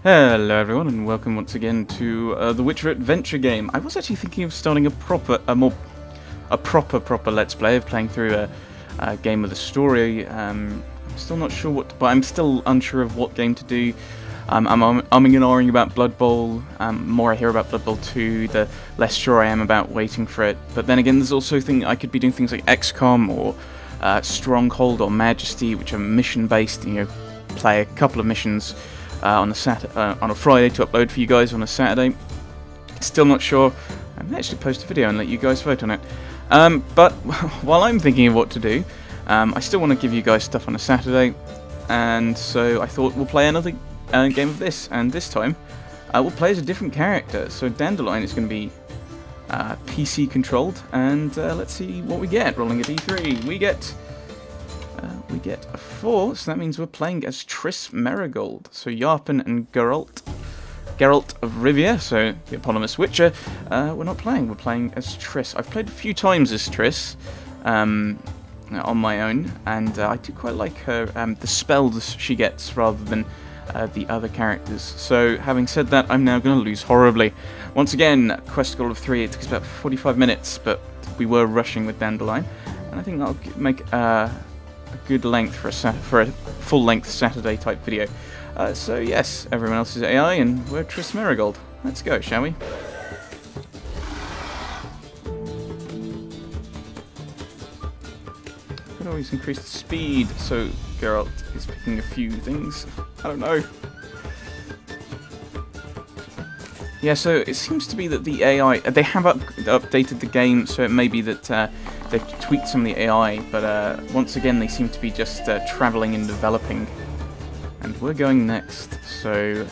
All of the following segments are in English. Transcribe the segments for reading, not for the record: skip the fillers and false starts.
Hello everyone and welcome once again to the Witcher adventure game. I was actually thinking of starting a proper let's play of playing through a game with a story. I'm still not sure but I'm still unsure of what game to do. I'm umming and ahhing about Blood Bowl. More I hear about Blood Bowl 2, the less sure I am about waiting for it. But then again, there's also I could be doing things like XCOM or Stronghold or Majesty, which are mission-based. You know, play a couple of missions on a Friday to upload for you guys on a Saturday. Still not sure. I may actually post a video and let you guys vote on it. But while I'm thinking of what to do, I still want to give you guys stuff on a Saturday, and so I thought we'll play another game of this, and this time we'll play as a different character. So Dandelion is going to be PC controlled, and let's see what we get. Rolling a d3, we get a 4, so that means we're playing as Triss Merigold. So Yarpen and Geralt of Rivia, so the eponymous Witcher, we're not playing. We're playing as Triss. I've played a few times as Triss on my own, and I do quite like her, the spells she gets rather than the other characters. So having said that, I'm now going to lose horribly. Once again, quest goal of 3, it took us about 45 minutes, but we were rushing with Dandelion, and I think that'll make a good length for a full-length Saturday type video. So yes, everyone else is AI, and we're Triss Merigold. Let's go, shall we? Could always increase the speed, so Geralt is picking a few things. I don't know. Yeah, so it seems to be that the AI, they have updated the game, so it may be that they've tweaked some of the AI, but once again they seem to be just travelling and developing. And we're going next, so...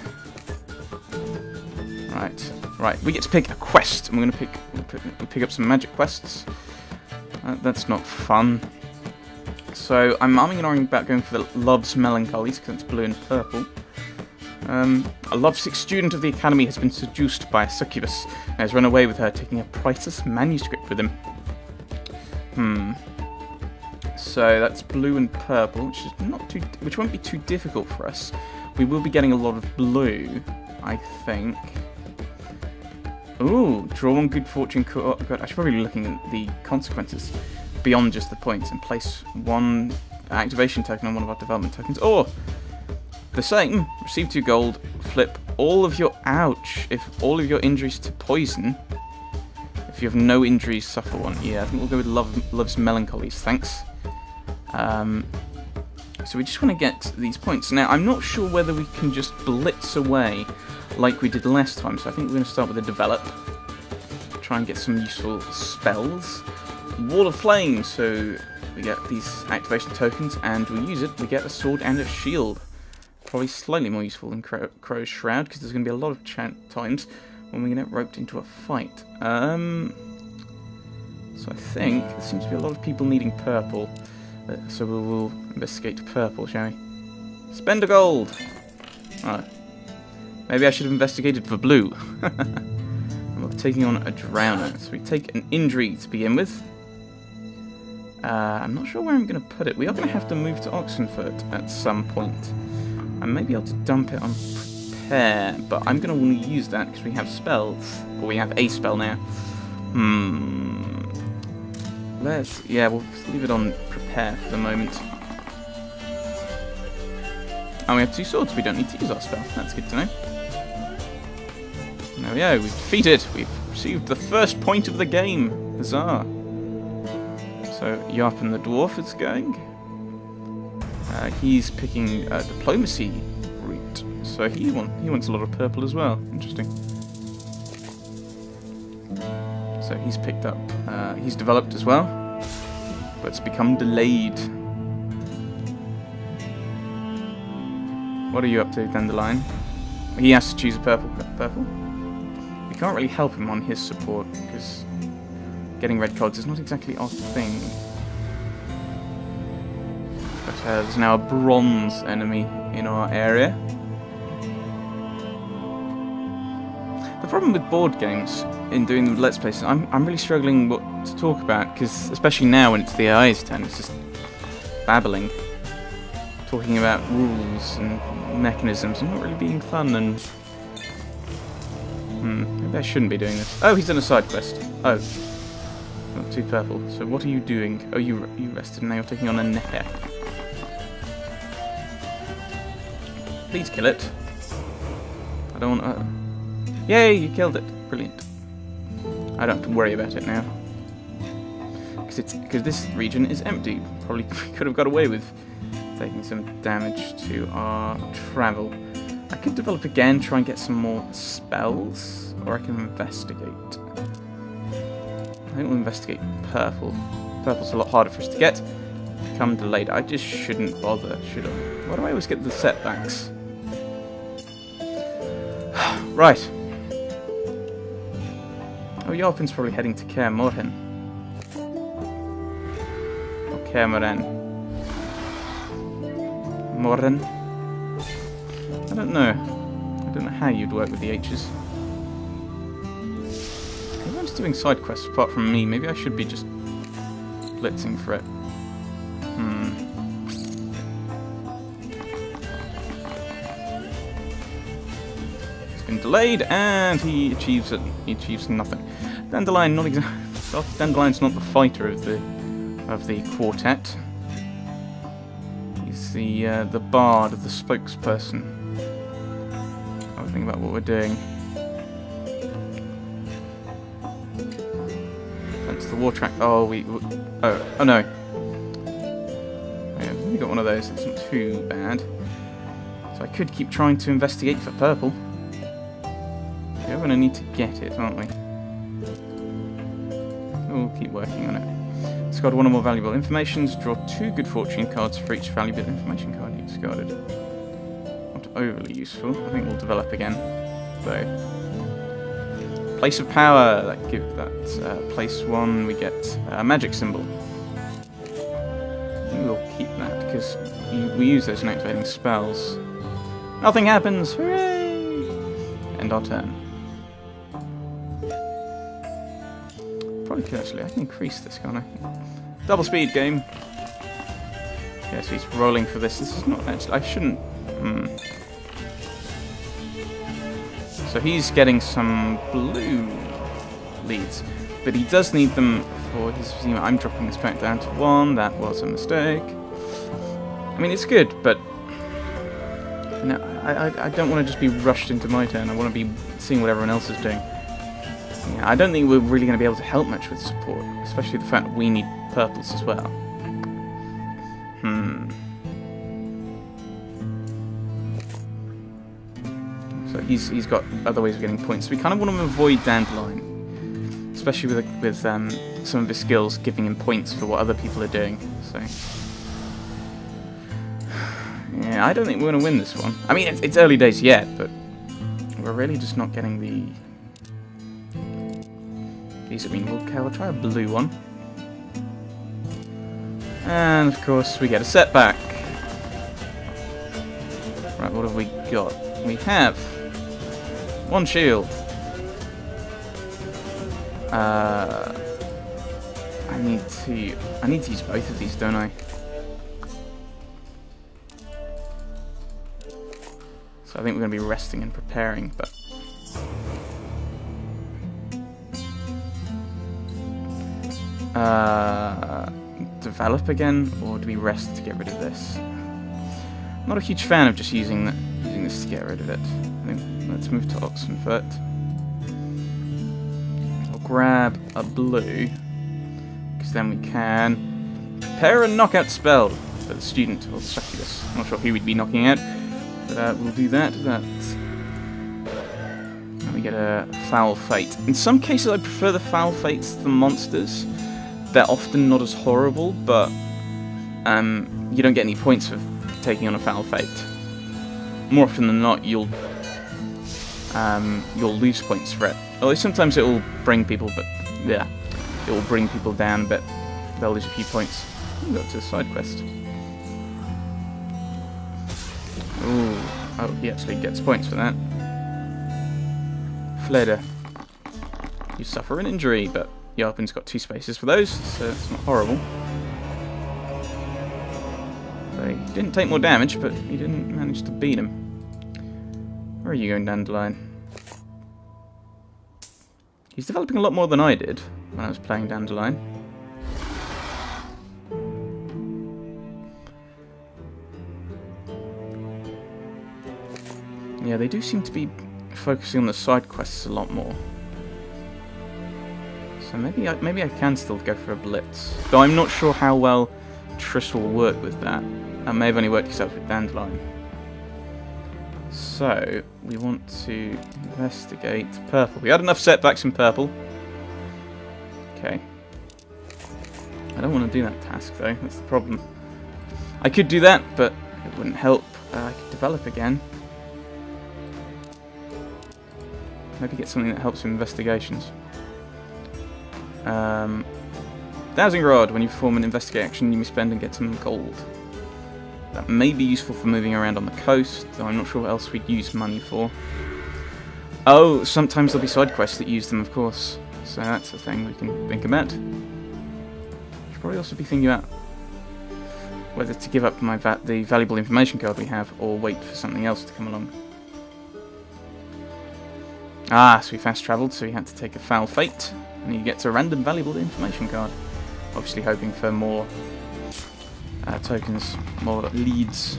Right, we get to pick a quest, and we're going to pick up some magic quests. That's not fun. So I'm umming and ahhing about going for the Love's Melancholies, because it's blue and purple. A lovesick student of the academy has been seduced by a succubus and has run away with her, taking a priceless manuscript with him. So that's blue and purple, which won't be too difficult for us. We will be getting a lot of blue, I think. Ooh, draw one good fortune God, I should probably be looking at the consequences beyond just the points and place one activation token on one of our development tokens. Or the same, receive 2 gold, flip all of your if all of your injuries to poison. If you have no injuries, suffer 1. Yeah, I think we'll go with Love's Melancholies, thanks. So we just want to get these points. Now, I'm not sure whether we can just blitz away like we did last time, so I think we're going to start with a develop. Try and get some useful spells. Wall of Flame, so we get these activation tokens, and we use it, we get a sword and a shield. Probably slightly more useful than Crow's Shroud, because there's going to be a lot of times when we get roped into a fight. So I think there seems to be a lot of people needing purple, so we will investigate purple, shall we? Spend a gold! Oh. Maybe I should have investigated for blue. We're taking on a Drowner, so we take an injury to begin with. I'm not sure where I'm going to put it. We are going to have to move to Oxenfurt at some point. I may be able to dump it on Prepare, but I'm going to want to use that because we have spells. Or we have a spell now. We'll leave it on Prepare for the moment. And we have 2 swords. We don't need to use our spell. That's good to know. There we go. We've defeated. We've received the first point of the game. Huzzah. So Yarpen the Dwarf is going. He's picking a diplomacy route, so he wants a lot of purple as well. Interesting. So he's picked up. He's developed as well, but it's become delayed. What are you up to, Dandelion? He has to choose a purple. We can't really help him on his support because getting red cards is not exactly our thing. But there's now a bronze enemy in our area. The problem with board games in doing the Let's Plays, I'm really struggling what to talk about, because especially now when it's the AI's turn, it's just babbling. talking about rules and mechanisms and not really being fun and... maybe I shouldn't be doing this. Oh, he's done a side quest. Oh. Not too purple. So what are you doing? Oh, you rested and now you're taking on a necker. Please kill it. I don't want to... Yay, you killed it. Brilliant. I don't have to worry about it now. Because this region is empty. Probably could have got away with taking some damage to our travel. I could develop again, try and get some more spells, or I can investigate. I think we'll investigate purple. Purple's a lot harder for us to get. Become delayed. I just shouldn't bother, should I? Why do I always get the setbacks? Right. Oh, Yarpin's probably heading to Kaer Morhen. Or Kaer Morhen. Morhen? I don't know. I don't know how you'd work with the H's. Everyone's doing side quests apart from me. Maybe I should be just blitzing for it. He's been delayed, and he achieves it. He achieves nothing. Dandelion, not exactly. Dandelion's not the fighter of the quartet. He's the bard, the spokesperson. I'll think about what we're doing. That's the war track. Oh, oh no. Yeah, we got one of those. It's not too bad. So I could keep trying to investigate for purple. We're going to need to get it, aren't we? We'll keep working on it. Discard one or more valuable informations. Draw 2 good fortune cards for each valuable information card you discarded. Not overly useful. I think we'll develop again. So, place of power. That give that place 1. We get a magic symbol. We'll keep that because we use those in activating spells. Nothing happens. Hooray! End our turn. Probably could actually. I can increase this, can't I? Double speed game. Yeah, so he's rolling for this. This is not actually. I shouldn't. So he's getting some blue leads, but he does need them for his Zima. I'm dropping this back down to 1. That was a mistake. I mean, it's good, but no, I don't want to just be rushed into my turn. I want to be seeing what everyone else is doing. Yeah, I don't think we're really going to be able to help much with support, especially the fact that we need purples as well. So he's got other ways of getting points. We kind of want to avoid Dandelion, especially with some of his skills giving him points for what other people are doing. So yeah, I don't think we're going to win this one. I mean, it's early days yet, but we're really just not getting the. These, I mean, we'll try a blue one. And, of course, we get a setback. Right, what have we got? We have 1 shield. I need to use both of these, don't I? So I think we're going to be resting and preparing, but... develop again, or do we rest to get rid of this? I'm not a huge fan of just using this to get rid of it. I think let's move to Oxenfurt. I'll grab a blue, because then we can prepare a knockout spell for the student, or the succubus. I'm not sure who we'd be knocking out, but we'll do that. And we get a foul fate. In some cases I prefer the foul fates to the monsters. They're often not as horrible, but you don't get any points for taking on a foul fate. More often than not, you'll lose points for it. Although sometimes it will bring people, but yeah, it will bring people down a bit. They'll lose a few points. Ooh, that's a side quest. Ooh, oh, he actually gets points for that. Fleder. You suffer an injury, but Yarpin's got 2 spaces for those, so it's not horrible. So So he didn't take more damage, but he didn't manage to beat him. Where are you going, Dandelion? He's developing a lot more than I did when I was playing Dandelion. Yeah, they do seem to be focusing on the side quests a lot more. So maybe I can still go for a blitz. Though I'm not sure how well Triss will work with that. That may have only worked yourself with Dandelion. So, we want to investigate purple. We had enough setbacks in purple. Okay. I don't want to do that task though, that's the problem. I could do that, but it wouldn't help. I could develop again. Maybe get something that helps with investigations. Dowsing Rod. When you perform an investigate action, you may spend and get some gold. That may be useful for moving around on the coast, though I'm not sure what else we'd use money for. Oh, sometimes there'll be side quests that use them, of course. So that's a thing we can think about. Should probably also be thinking about whether to give up the valuable information card we have, or wait for something else to come along. Ah, so we fast travelled, so we had to take a foul fate, and he gets a random valuable information card. Obviously hoping for more tokens, more leads,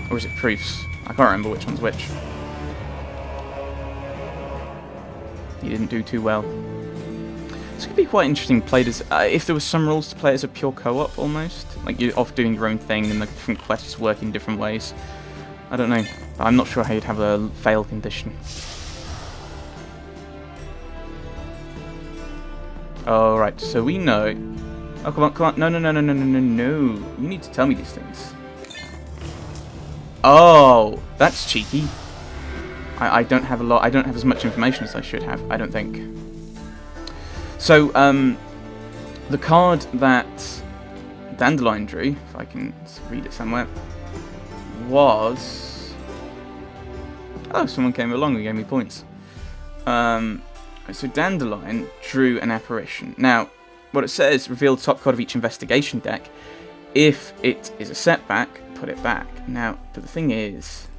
or is it proofs? I can't remember which one's which. He didn't do too well. This could be quite interesting played as, if there was some rules to play as a pure co-op almost, like you're off doing your own thing and the different quests work in different ways. I don't know, I'm not sure how you'd have a fail condition. Oh, right, so we know. Oh, come on, come on. No. You need to tell me these things. Oh, that's cheeky. I don't have a lot. I don't have as much information as I should have, I don't think. So, the card that Dandelion drew, if I can read it somewhere, was... Oh, someone came along and gave me points. So Dandelion drew an apparition. Now, what it says, reveal the top card of each investigation deck. If it is a setback, put it back. Now, but the thing is,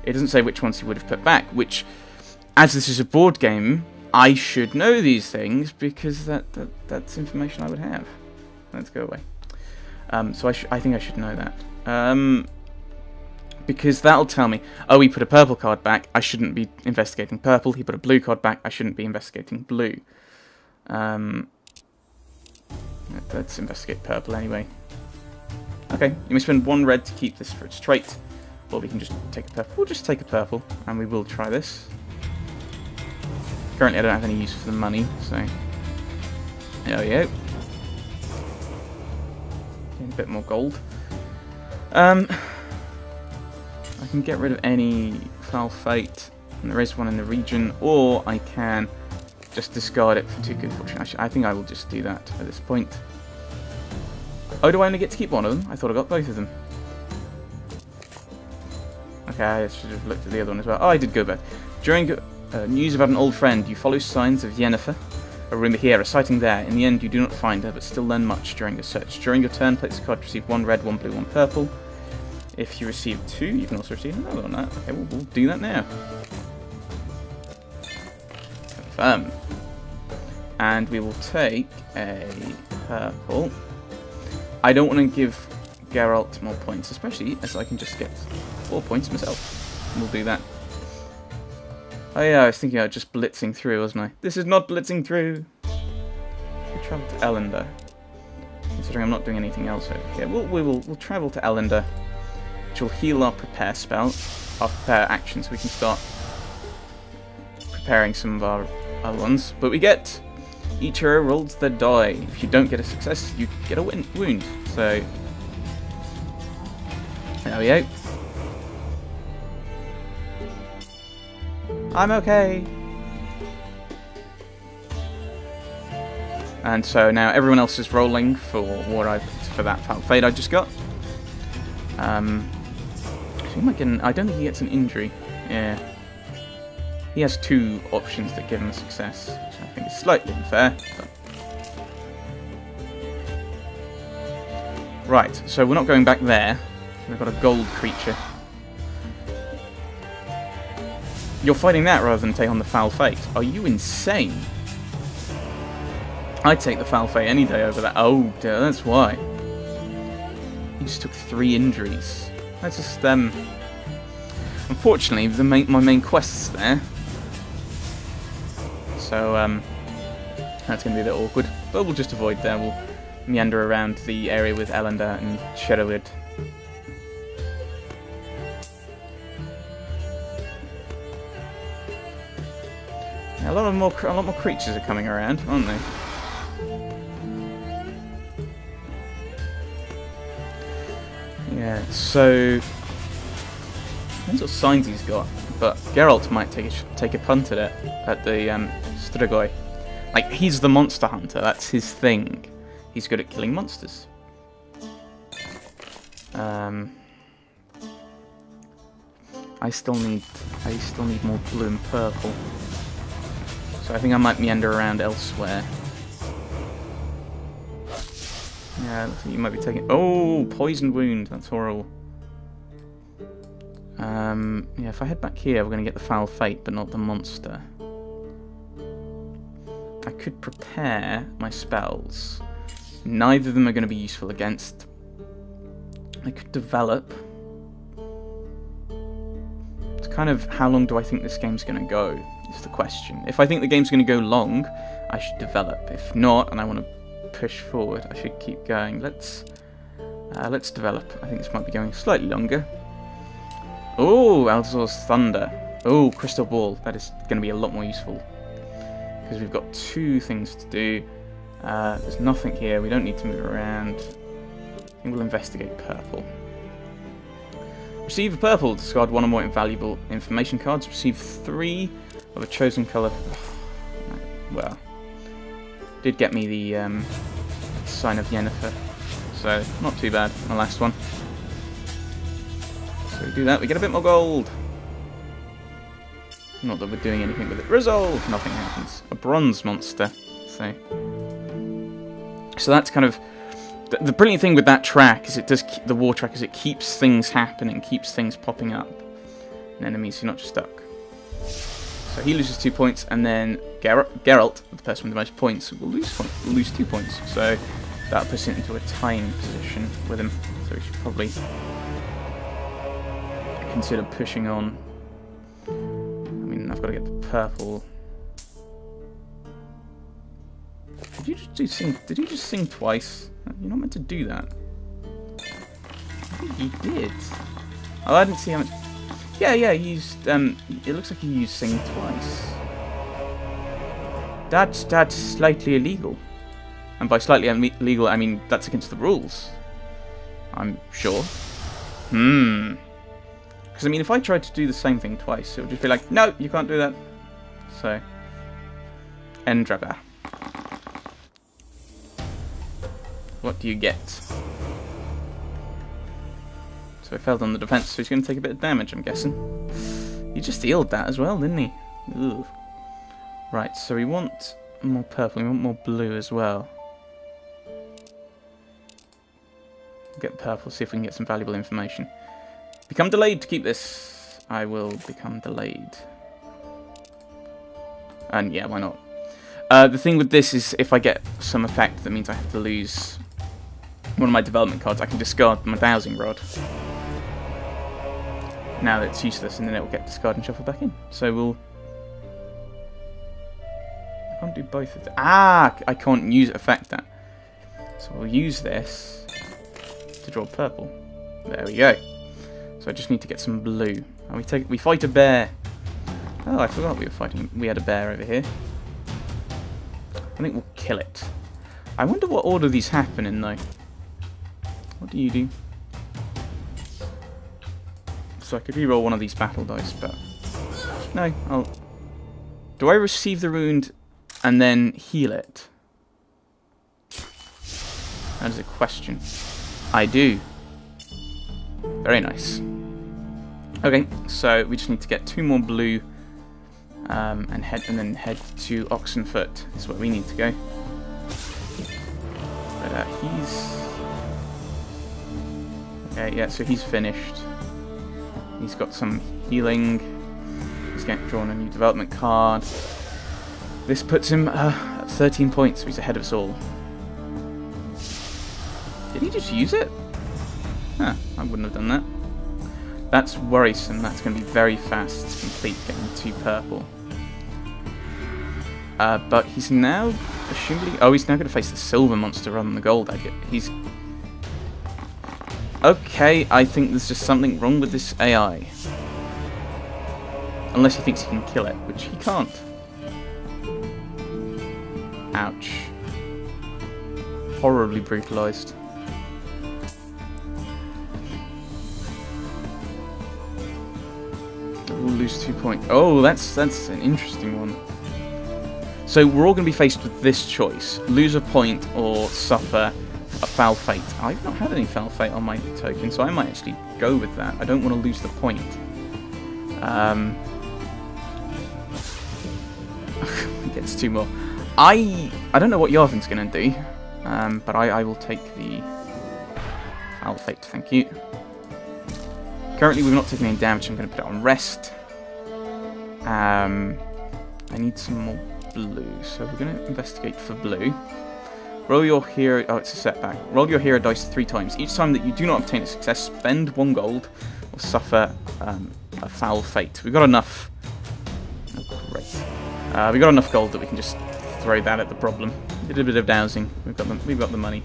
it doesn't say which ones he would have put back, which, as this is a board game, I should know these things, because that's information I would have. Let's go away. So I think I should know that. Because that'll tell me, oh, he put a purple card back, I shouldn't be investigating purple. He put a blue card back, I shouldn't be investigating blue. Let's investigate purple anyway. Okay, you may spend 1 red to keep this for its trait, or we can just take a purple. We'll just take a purple, and we will try this. Currently I don't have any use for the money, so there we go. Getting a bit more gold. I can get rid of any foul fate, and there is one in the region, or I can just discard it for 2 good fortune. I think I will just do that at this point. Oh, do I only get to keep one of them? I thought I got both of them. Okay, I should have looked at the other one as well. Oh, I did go back. During news about an old friend, you follow signs of Yennefer. A rumour here, a sighting there. In the end, you do not find her, but still learn much during your search. During your turn, place a card to receive 1 red, 1 blue, 1 purple. If you receive 2, you can also receive another on that. Okay, we'll do that now. Confirm. And we will take a purple. I don't want to give Geralt more points, especially as I can just get 4 points myself. We'll do that. Oh yeah, I was thinking of just blitzing through, wasn't I? This is not blitzing through. We travel to Elender. Considering I'm not doing anything else over here. We'll travel to Elender, which will heal our prepare spell, our prepare action, so we can start preparing some of our other ones. But we get each hero rolls their die. If you don't get a success, you get a wound. So there we go. I'm okay. And so now everyone else is rolling for that foul fade I just got. I don't think he gets an injury. Yeah. He has 2 options that give him a success, which I think is slightly unfair. Right, so we're not going back there. We've got a gold creature. You're fighting that rather than take on the Foul Fate. Are you insane? I'd take the Foul Fate any day over that. Oh, dear, that's why. He just took 3 injuries. That's just, unfortunately, my main quest's there. So, that's going to be a bit awkward. But we'll just avoid there. We'll meander around the area with Elender and Shadowwood. A lot more creatures are coming around, aren't they? Yeah, so depends what signs he's got, but Geralt might take a punt at it at the Strigoi. Like, he's the monster hunter. That's his thing. He's good at killing monsters. I still need more blue and purple. So I think I might meander around elsewhere. Yeah, looks like you might be taking... Oh, poison wound. That's horrible. Yeah, if I head back here, we're going to get the Foul Fate, but not the monster. I could prepare my spells. Neither of them are going to be useful against. I could develop. It's kind of, how long do I think this game's going to go, is the question. If I think the game's going to go long, I should develop. If not, and I want to push forward, I should keep going. Let's develop. I think this might be going slightly longer. Oh, Alzor's Thunder. Oh, Crystal Ball. That is going to be a lot more useful. Because we've got 2 things to do. There's nothing here. We don't need to move around. I think we'll investigate purple. Receive a purple. Discard 1 or more invaluable information cards. Receive 3 of a chosen colour. Well, did get me the Sign of Yennefer. So, not too bad. My last one. So we do that, we get a bit more gold. Not that we're doing anything with it. Resolve! Nothing happens. A bronze monster. So that's kind of... The brilliant thing with that track is it does... The war track is it keeps things happening, keeps things popping up. And enemies, you're not just stuck. So he loses 2 points, and then Geralt, the person with the most points, will lose 2 points. So that puts it into a tying position with him. So we should probably consider pushing on. I mean, I've got to get the purple. Did you just sing twice? You're not meant to do that. I think you did. Oh, I didn't see how much. Yeah, he used. It looks like he used sing twice. That's slightly illegal. And by slightly illegal, I mean that's against the rules. I'm sure. Because, I mean, if I tried to do the same thing twice, it would just be like, no, you can't do that. So, Endraba. What do you get? So I failed on the defense, so he's going to take a bit of damage, I'm guessing. He just healed that as well, didn't he? Ugh. Right, so we want more purple, we want more blue as well. Get purple, see if we can get some valuable information. Become delayed to keep this. I will become delayed. And yeah, why not? The thing with this is if I get some effect that means I have to lose one of my development cards, I can discard my dowsing rod. Now that it's useless, and then it will get discarded and shuffled back in. So we'll... I can't do both of them. Ah! I can't affect that. So we'll use this to draw purple. There we go. So I just need to get some blue. And we fight a bear. Oh, I forgot we had a bear over here. I think we'll kill it. I wonder what order these happen in, though. What do you do? So I could reroll one of these battle dice, but... No, I'll... Do I receive the wound and then heal it? That is a question. I do. Very nice. Okay, so we just need to get 2 more blue, and then head to Oxenfoot is where we need to go. But Okay, yeah, so he's finished. He's got some healing. He's getting drawn a new development card. This puts him at 13 points, so he's ahead of us all. Did he just use it? Huh, I wouldn't have done that. That's worrisome. That's going to be very fast to complete getting 2 purple. But he's now, assumably... Oh, he's now going to face the silver monster rather than the gold. He's... Okay, I think there's just something wrong with this AI. Unless he thinks he can kill it, which he can't. Ouch. Horribly brutalized. We'll lose 2 points. Oh, that's an interesting one. So we're all going to be faced with this choice. Lose a point or suffer a foul fate. I've not had any foul fate on my token, so I might actually go with that. I don't want to lose the point. He gets 2 more. I don't know what Yarvin's going to do, but I will take the foul fate, thank you. Currently we've not taken any damage, I'm going to put it on rest. I need some more blue, so we're going to investigate for blue. Roll your hero... Oh, it's a setback. Roll your hero dice 3 times. Each time that you do not obtain a success, spend 1 gold or suffer a foul fate. We've got enough... Oh, great. We've got enough gold that we can just throw that at the problem. Did a bit of dowsing. We've got the money.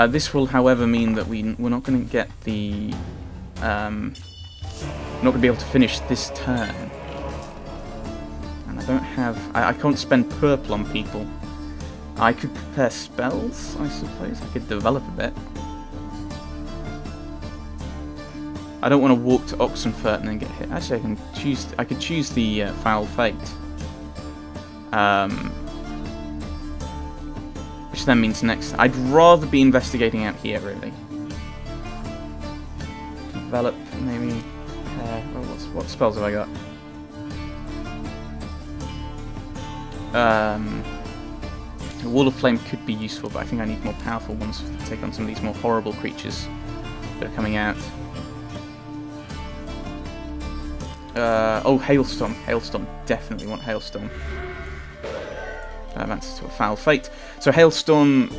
This will, however, mean that we're not going to get the... we're not going to be able to finish this turn. And I don't have... I can't spend purple on people. I could prepare spells, I suppose. I could develop a bit. I don't want to walk to Oxenfurt and then get hit. Actually, I could choose the Foul Fate. Which then means next... I'd rather be investigating out here, really. Develop, maybe... what spells have I got? The Wall of Flame could be useful, but I think I need more powerful ones to take on some of these more horrible creatures that are coming out. Oh, Hailstorm. Hailstorm. Definitely want Hailstorm. That's to a Foul Fate. So Hailstorm,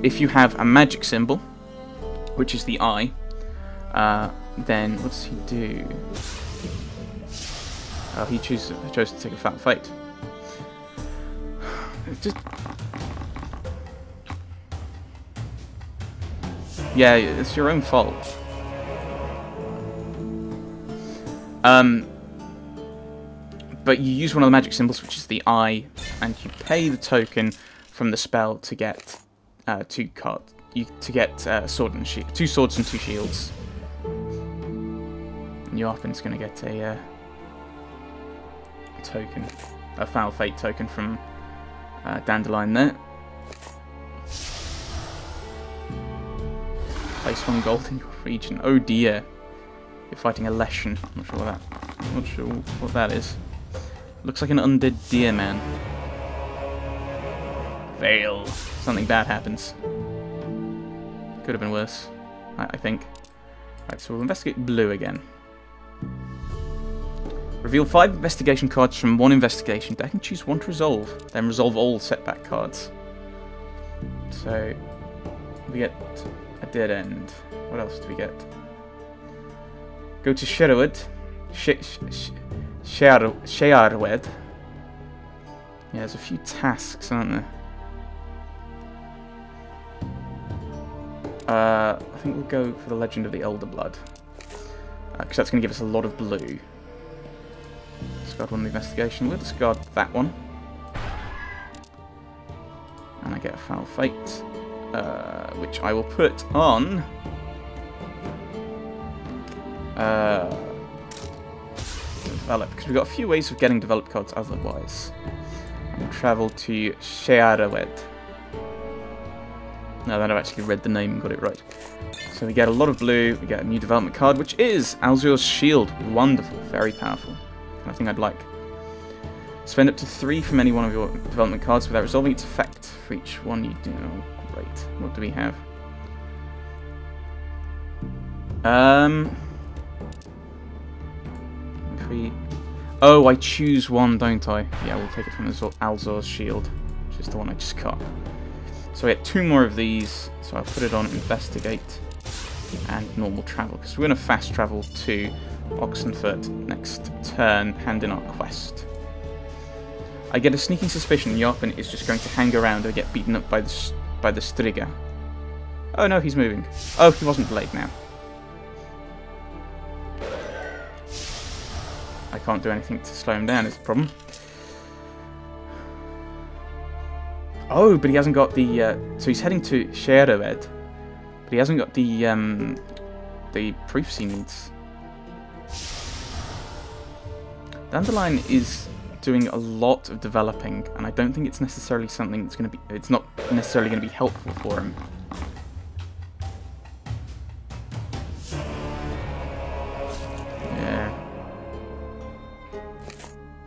if you have a magic symbol, which is the eye, then what does he do? Oh, he chose to take a Foul Fate. Just... Yeah, it's your own fault. But you use one of the magic symbols, which is the eye, and you pay the token from the spell to get 2 cards. To get sword and 2 swords and 2 shields. And Yarpin's going to get a token, a Foul Fate token from Dandelion there. Place 1 gold in your region. Oh dear. You're fighting a Leshen. I'm not sure what that is. Looks like an undead deer man. Fail. Something bad happens. Could have been worse, I think. Right, so we'll investigate blue again. Reveal 5 investigation cards from 1 investigation deck and choose 1 to resolve. Then resolve all setback cards. So we get a dead end. What else do we get? Go to Sherwood. Sherwood. Yeah, there's a few tasks, aren't there? I think we'll go for the Legend of the Elder Blood. Because that's going to give us a lot of blue. Discard 1 of the investigation. We'll discard that one. And I get a Foul Fate. Which I will put on... develop, because we've got a few ways of getting developed cards otherwise. We'll travel to Sherwood. Now that I've actually read the name and got it right. So we get a lot of blue, we get a new development card, which is Alzur's Shield. Wonderful, very powerful. I think I'd like. Spend up to 3 from any one of your development cards without resolving its effect for each one you do. Oh, great. What do we have? If we... Oh, I choose one, don't I? Yeah, we'll take it from Alzor's shield, which is the one I just got. So we get 2 more of these, so I'll put it on investigate and normal travel, because we're going to fast travel to Oxenfurt next turn, hand in our quest. I get a sneaking suspicion Yarpen is just going to hang around and get beaten up by the Striga. Oh no, he's moving. Oh, he wasn't delayed now. I can't do anything to slow him down, is the problem. Oh, but he hasn't got the... so he's heading to Sheroed, but he hasn't got the proofs he needs. Dandelion is doing a lot of developing, and I don't think it's necessarily something that's going to be... It's not necessarily going to be helpful for him. Yeah.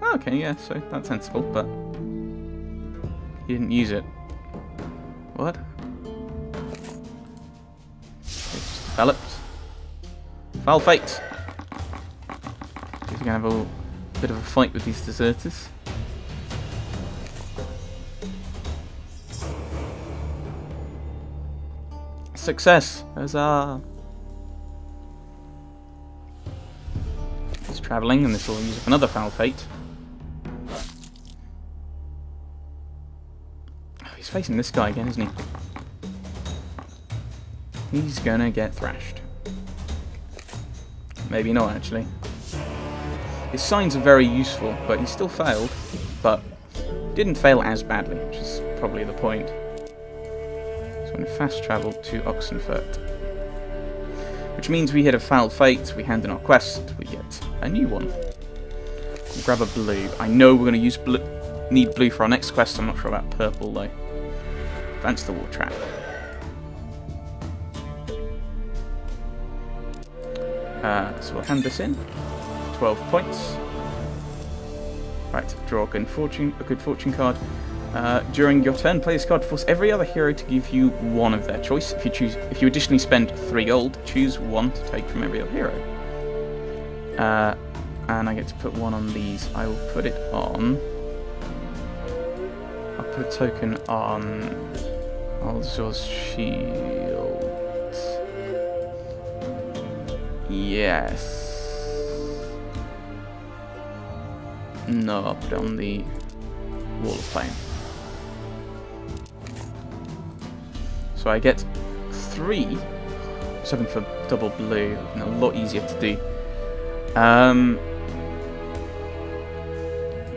Okay, yeah, so that's sensible, but he didn't use it. What? It's developed. Foul fate! He's going to have a bit of a fight with these deserters. Success! Huzzah! He's travelling, and this will use up another foul fate. Oh, he's facing this guy again, isn't he? He's gonna get thrashed. Maybe not, actually. His signs are very useful, but he still failed, but didn't fail as badly, which is probably the point. So I'm going to fast travel to Oxenfurt. Which means we hit a foul fate, we hand in our quest, we get a new one. We'll grab a blue. I know we're going to use blue, need blue for our next quest, I'm not sure about purple though. Advance the war trap. So we'll hand this in. 12 points. Right, draw a good fortune card. During your turn, play this card to force every other hero to give you one of their choice. If you additionally spend 3 gold, choose one to take from every other hero. And I get to put one on these. I will put it on. I'll put a token on Alzor's shield. Yes. No, I'll put it on the wall of flame. So I get 3. Something for double blue, and a lot easier to do.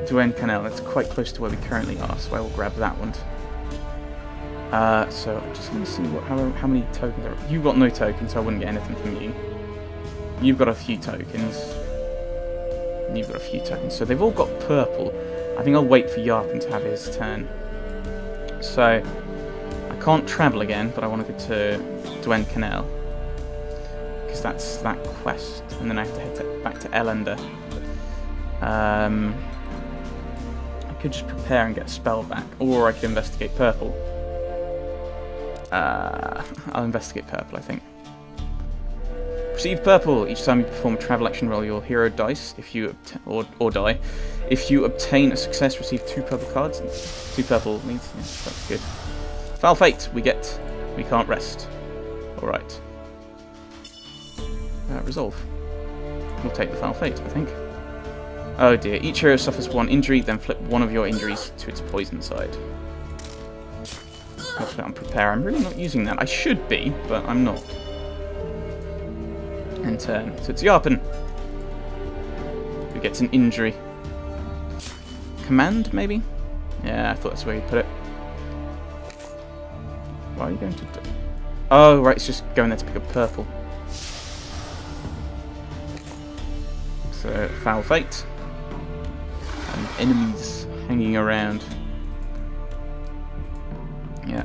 Duane Canal, that's quite close to where we currently are, so I will grab that one. So I'm just going to see how many tokens there are. You've got no tokens, so I wouldn't get anything from you. You've got a few tokens. And you've got a few tokens. So they've all got purple. I think I'll wait for Yarpen to have his turn. So I can't travel again, but I want to go to Duane Canal. Because that's that quest. And then I have to head back to Elender. I could just prepare and get a spell back. Or I could investigate purple. I'll investigate purple, I think. Receive purple. Each time you perform a travel action, roll your hero dice if you or die. If you obtain a success, receive 2 purple cards. 2 purple means yes, that's good. Foul fate. We can't rest. All right. Resolve. We'll take the foul fate, I think. Oh dear. Each hero suffers 1 injury. Then flip one of your injuries to its poison side. I'll put it on prepare. I'm really not using that. I should be, but I'm not. And turn. So it's Yarpen who gets an injury. Command, maybe? Yeah, I thought that's where you put it. Why are you going to do... Oh, right, it's just going there to pick up purple. So, foul fate. And enemies hanging around. Yeah.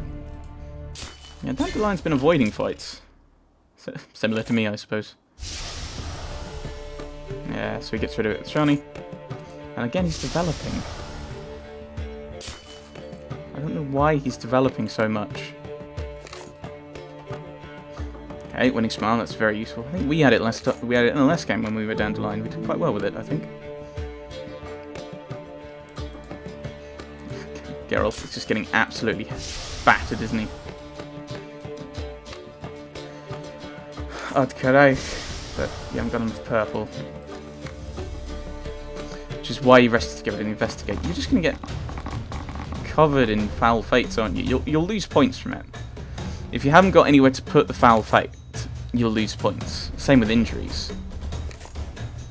Yeah, Dandelion's been avoiding fights. Similar to me, I suppose. Yeah, so he gets rid of it with Shani. And again, he's developing. I don't know why he's developing so much. Okay, winning smile, that's very useful. I think we had it we had it in the last game when we were down the line. We did quite well with it, I think. Geralt is just getting absolutely battered, isn't he? Okay, but you haven't got enough purple. Which is why you rested to give it an investigate. You're just going to get covered in foul fates, aren't you? You'll lose points from it. If you haven't got anywhere to put the foul fate, you'll lose points. Same with injuries.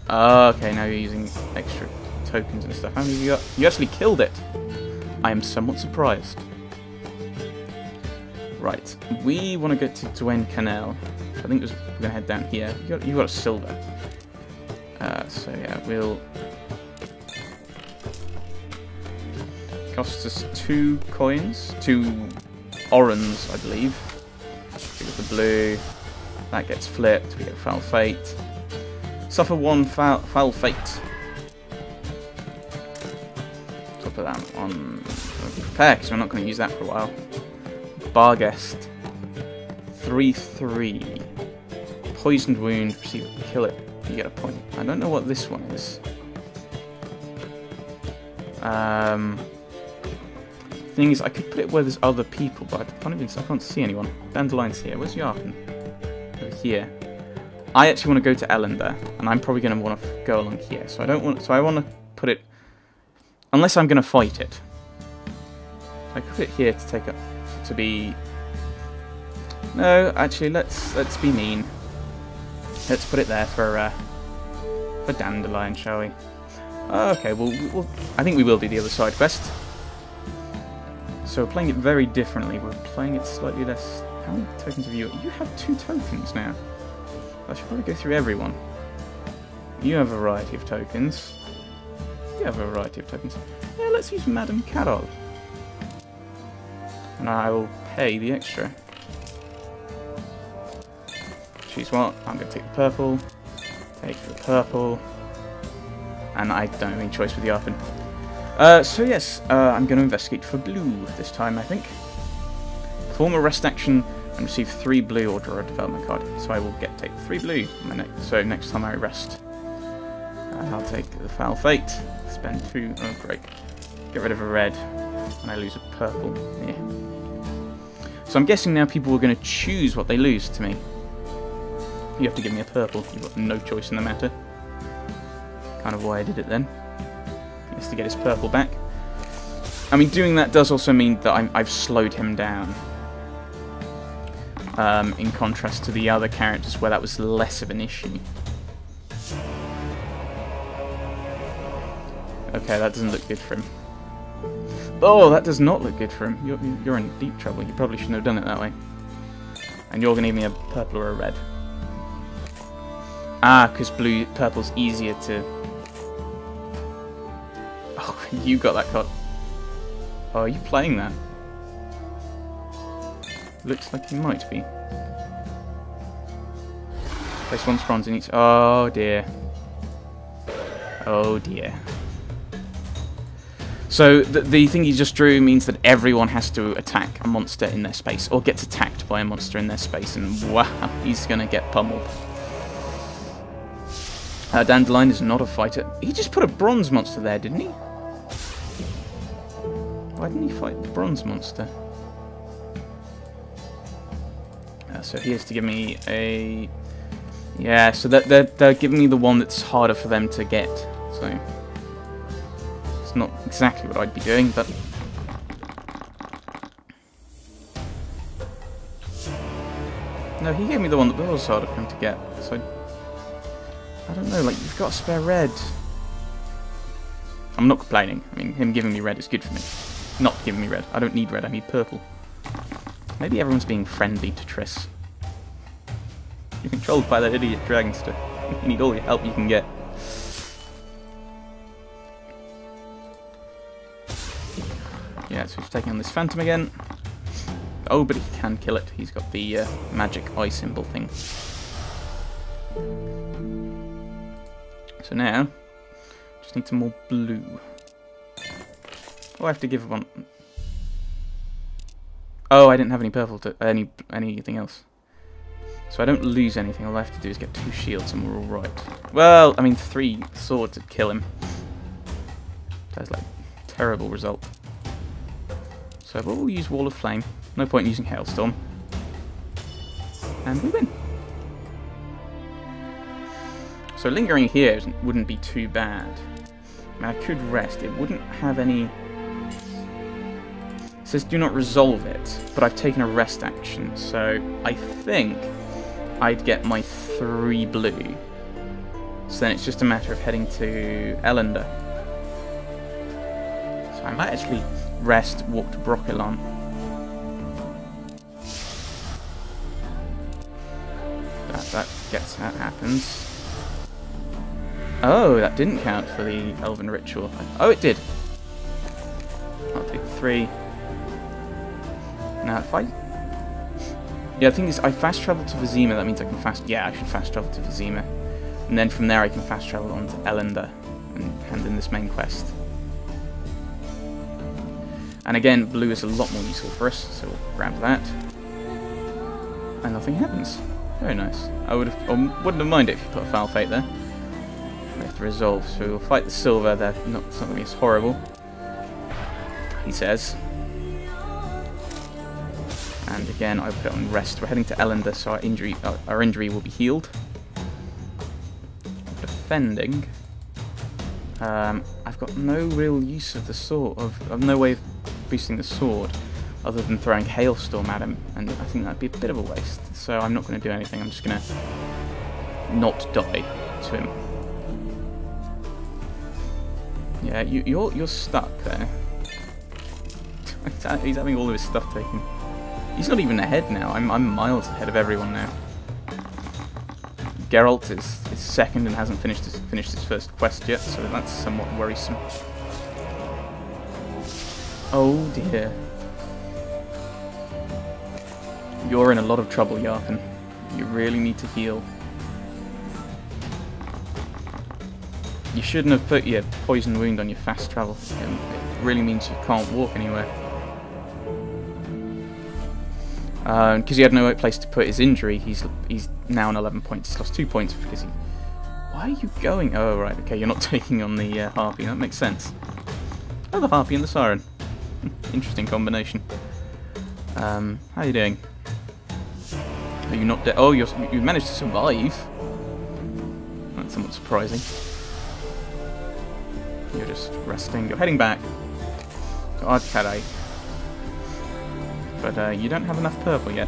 Okay, now you're using extra tokens and stuff. How many have you got? You actually killed it. I am somewhat surprised. Right, we want to go to Dwayne Canal. I think we're going to head down here. You got a silver. So yeah, we'll... Costs us 2 coins. 2 orans, I believe. We get the blue. That gets flipped. We get foul fate. Suffer 1 foul fate. So I'll put that on prepare because we're not going to use that for a while. Barguest. 3/3. Poisoned wound. Receive kill it. You get a point. I don't know what this one is. Thing is, I could put it where there's other people, but I can't see anyone. Dandelion's here. Where's Yarpen? Over here. I actually want to go to Ellender, and I'm probably going to want to go along here. So I don't want. So I want to put it, unless I'm going to fight it. I could put it here to take up to be. No, actually, let's be mean. Let's put it there for Dandelion, shall we? Okay, well, I think we will do the other side quest. So we're playing it very differently. We're playing it slightly less... How many tokens have you... You have 2 tokens now. I should probably go through everyone. You have a variety of tokens. You have a variety of tokens. Yeah, let's use Madame Carol. And I will pay the extra. Choose what? I'm going to take the purple. Take the purple. And I don't have any choice with the Yarpen. So yes, I'm going to investigate for blue this time, I think. Perform a rest action and receive 3 blue or draw a development card. So I will take 3 blue. So next time I rest, I'll take the foul fate. Spend 2. Oh great. Get rid of a red, and I lose a purple. Yeah. So I'm guessing now people are going to choose what they lose to me. You have to give me a purple. You've got no choice in the matter. Kind of why I did it then. He has to get his purple back. I mean, doing that does also mean that I've slowed him down. In contrast to the other characters where that was less of an issue. Okay, that doesn't look good for him. Oh, that does not look good for him. You're in deep trouble. You probably shouldn't have done it that way. And you're going to give me a purple or a red. Ah, because purple's easier to... Oh, you got that card. Oh, are you playing that? Looks like you might be. Place 1 bronze in each... Oh, dear. Oh, dear. So, the thing you just drew means that everyone has to attack a monster in their space, or gets attacked by a monster in their space, and wow, he's going to get pummeled. Dandelion is not a fighter. He just put a bronze monster there, didn't he? Why didn't he fight the bronze monster? So he has to give me a... Yeah, so they're giving me the one that's harder for them to get. So it's not exactly what I'd be doing, but... No, he gave me the one that was harder for him to get. So I don't know, like, you've got a spare red. I'm not complaining. I mean, him giving me red is good for me. Not giving me red. I don't need red, I need purple. Maybe everyone's being friendly to Triss. You're controlled by that idiot dragonster. You need all the help you can get. Yeah, so he's taking on this phantom again. Oh, but he can kill it. He's got the magic eye symbol thing. So now, just need some more blue. Oh, I have to give one. Oh, I didn't have any purple to anything else. So I don't lose anything. All I have to do is get 2 shields and we're all right. Well, I mean 3 swords would kill him. That's like a terrible result. So we'll use Wall of Flame. No point in using Hailstorm. And we win. So lingering here wouldn't be too bad. I mean, I could rest. It wouldn't have any... It says do not resolve it, but I've taken a rest action, so I think I'd get my 3 blue. So then it's just a matter of heading to Elender. So I might actually rest, walk to Brokilon. That happens. Oh, that didn't count for the Elven Ritual. Oh, it did. I'll take 3. Now, if I... Yeah, the thing is, I fast travel to Vizima, that means I can fast... Yeah, I should fast travel to Vizima. And then from there I can fast travel on to Elender and hand in this main quest. And again, blue is a lot more useful for us, so we'll grab that. And nothing happens. Very nice. I wouldn't have minded if you put a Foul Fate there. We have to resolve, so we'll fight the silver. They're not something as horrible, he says. And again, I put it on rest. We're heading to Elender, so our injury will be healed. Defending. I've got no real use of the sword. I've no way of boosting the sword other than throwing Hailstorm at him, and I think that'd be a bit of a waste. So I'm not going to do anything. I'm just going to not die to him. Yeah, you're stuck there. He's having all of his stuff taken. He's not even ahead now. I'm miles ahead of everyone now. Geralt is second and hasn't finished his first quest yet, so that's somewhat worrisome. Oh dear. You're in a lot of trouble, Yarkin. You really need to heal. You shouldn't have put your poison wound on your fast travel. It really means you can't walk anywhere. Because he had no place to put his injury, he's now on 11 points. He's lost 2 points because he... Why are you going? Oh, right, okay, you're not taking on the Harpy. That makes sense. Oh, the Harpy and the Siren. Interesting combination. How are you doing? Are you not dead? Oh, you managed to survive. That's somewhat surprising. You're just resting. You're heading back to Ardcadai. But you don't have enough purple yet.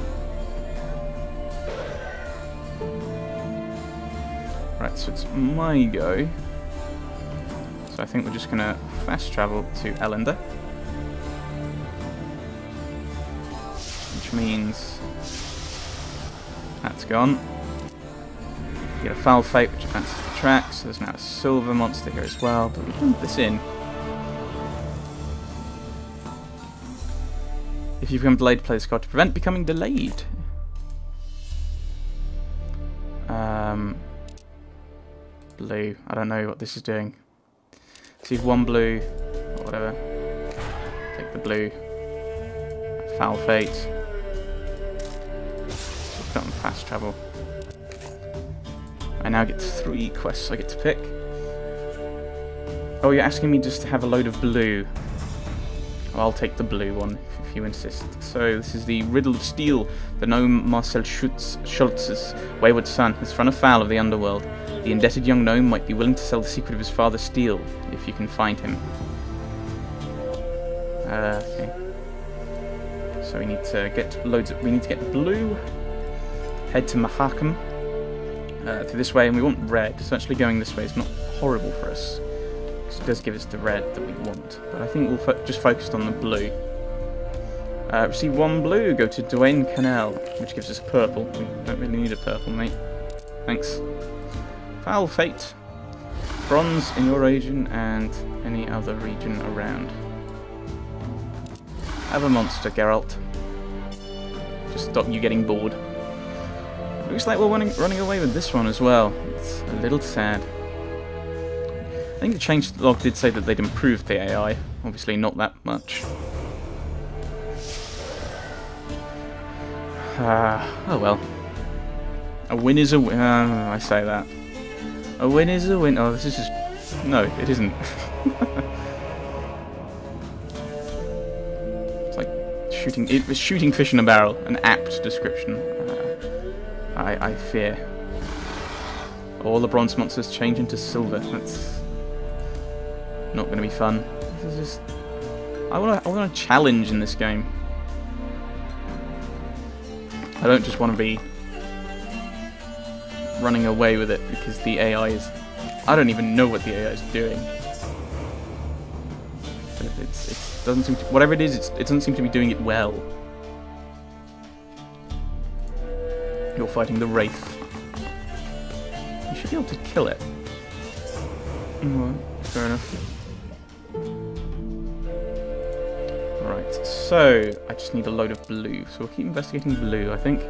Right, so it's my go. So I think we're just going to fast travel to Elender. Which means that's gone. You get a Foul Fate, which advances the track, so there's now a silver monster here as well, but we can put this in. If you become delayed, play this card to prevent becoming delayed. Blue. I don't know what this is doing. So you've 1 blue, or whatever. Take the blue. Foul Fate. So I've got on fast travel. I now get 3 quests I get to pick. Oh, you're asking me just to have a load of blue. Well, I'll take the blue one if you insist. So this is the Riddle of Steel. The gnome Marcel Schultz's wayward son has run afoul of the underworld. The indebted young gnome might be willing to sell the secret of his father's steel if you can find him. Okay. So we need to get loads of... We need to get blue. Head to Mahakam. Through this way, and we want red. So actually going this way is not horrible for us. Because it does give us the red that we want. But I think we'll just focus on the blue. Receive 1 blue. Go to Duane Canal, which gives us purple. We don't really need a purple, mate. Thanks. Foul Fate. Bronze in your region and any other region around. Have a monster, Geralt. Just stop you getting bored. Looks like we're running away with this one as well. It's a little sad. I think the changelog did say that they'd improved the AI. Obviously not that much. Oh well. A win is a win. I say that. A win is a win. Oh, this is just... No, it isn't. It's like shooting... It was shooting fish in a barrel. An apt description. I fear. All the bronze monsters change into silver. That's not going to be fun. This is just... I want a challenge in this game. I don't just want to be running away with it because the AI is... I don't even know what the AI is doing. But it doesn't seem to... Whatever it is, it doesn't seem to be doing it well. You're fighting the Wraith. You should be able to kill it. Fair enough. Right, so I just need a load of blue. So we'll keep investigating blue, I think.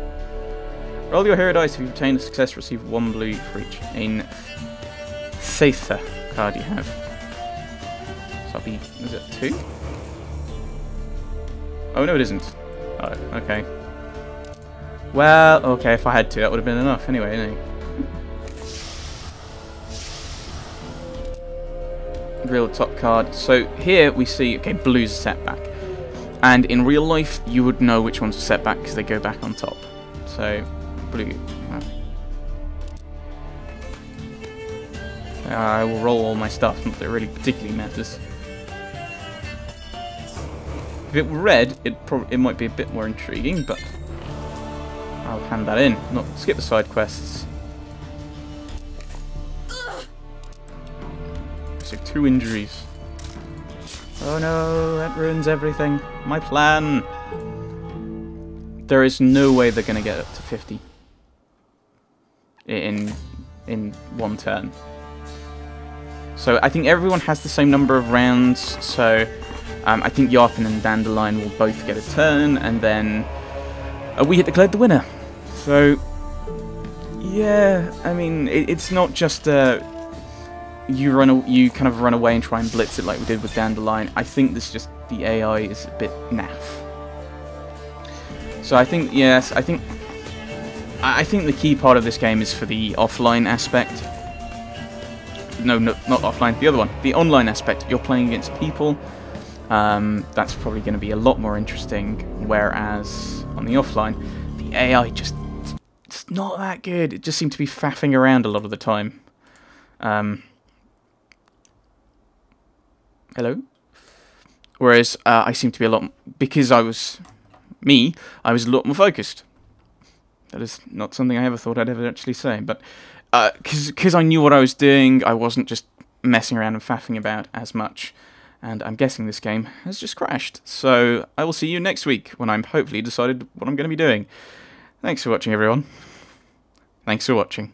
Roll your hero dice. If you obtain a success, receive 1 blue for each Setha card you have. So that'll be... Is it 2? Oh, no it isn't. Oh, okay. Well, okay, if I had 2, that would have been enough anyway, innit? Real top card. So here we see, okay, blue's a setback. And in real life, you would know which one's a setback because they go back on top. So, blue. I will roll all my stuff, not that it really particularly matters. If it were red, it might be a bit more intriguing, but I'll hand that in. Not skip the side quests. So 2 injuries. Oh no, that ruins everything. My plan. There is no way they're going to get up to 50 in one turn. So I think everyone has the same number of rounds. So I think Yarpin and Dandelion will both get a turn, and then we get declared the winner. So yeah, I mean it's not just you kind of run away and try and blitz it like we did with Dandelion. I think this just the AI is a bit naff. So I think yes, I think the key part of this game is for the offline aspect. No, not offline. The other one, the online aspect. You're playing against people. That's probably going to be a lot more interesting. Whereas on the offline, the AI it's not that good. It just seemed to be faffing around a lot of the time. Hello? Whereas I seem to be a lot... Because I was a lot more focused. That is not something I ever thought I'd ever actually say. But because I knew what I was doing, I wasn't just messing around and faffing about as much. And I'm guessing this game has just crashed. So I will see you next week when I'm hopefully decided what I'm going to be doing. Thanks for watching, everyone. Thanks for watching.